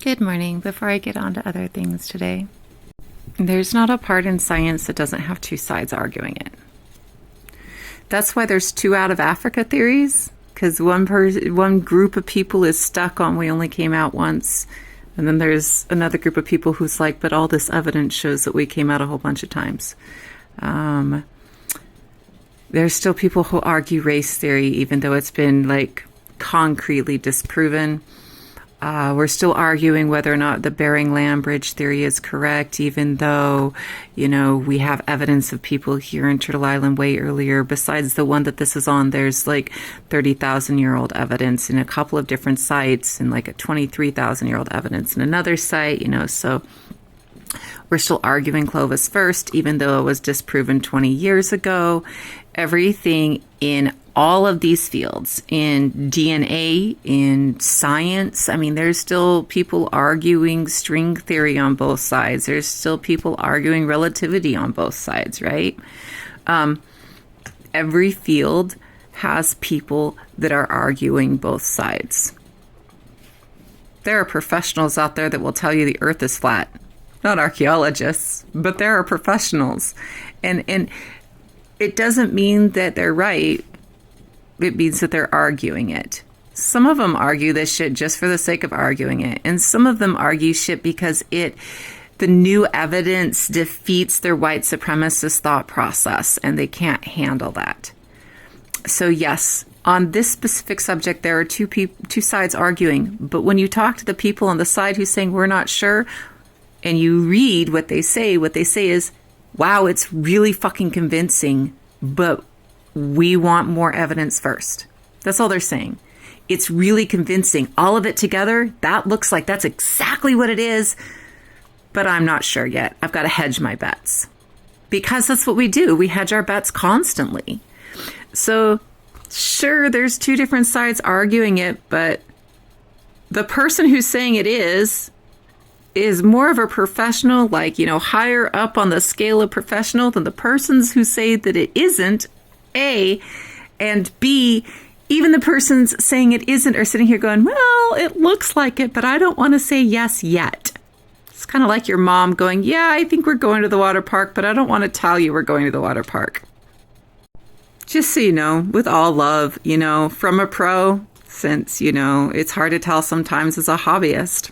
Good morning. Before I get on to other things today, there's not a part in science that doesn't have two sides arguing it. That's why there's two out of Africa theories, because one group of people is stuck on we only came out once, and then there's another group of people who's like, but all this evidence shows that we came out a whole bunch of times. There's still people who argue race theory, even though it's been like concretely disproven. We're still arguing whether or not the Bering Land Bridge theory is correct, even though, we have evidence of people here in Turtle Island way earlier. Besides the one that this is on, there's like 30,000-year-old evidence in a couple of different sites and like a 23,000-year-old evidence in another site, so we're still arguing Clovis first, even though it was disproven 20 years ago. Everything in all of these fields, in DNA, in science, there's still people arguing string theory on both sides. There's still people arguing relativity on both sides, right? Every field has people that are arguing both sides. There are professionals out there that will tell you the earth is flat. Not archaeologists, but there are professionals. And it doesn't mean that they're right. It means that they're arguing it. Some of them argue this shit just for the sake of arguing it. And some of them argue shit because the new evidence defeats their white supremacist thought process and they can't handle that. So yes, on this specific subject, there are two sides arguing. But when you talk to the people on the side who's saying we're not sure, and you read what they say is, wow, it's really fucking convincing, but we want more evidence first. That's all they're saying. It's really convincing. All of it together, that looks like that's exactly what it is, but I'm not sure yet. I've got to hedge my bets. Because that's what we do. We hedge our bets constantly. So, sure, there's two different sides arguing it, but the person who's saying it is more of a professional, higher up on the scale of professional than the persons who say that it isn't, A, and B, even the persons saying it isn't are sitting here going, well, it looks like it, but I don't want to say yes yet. It's kind of like your mom going, yeah, I think we're going to the water park, but I don't want to tell you we're going to the water park. Just so you know, with all love, from a pro, since, it's hard to tell sometimes as a hobbyist.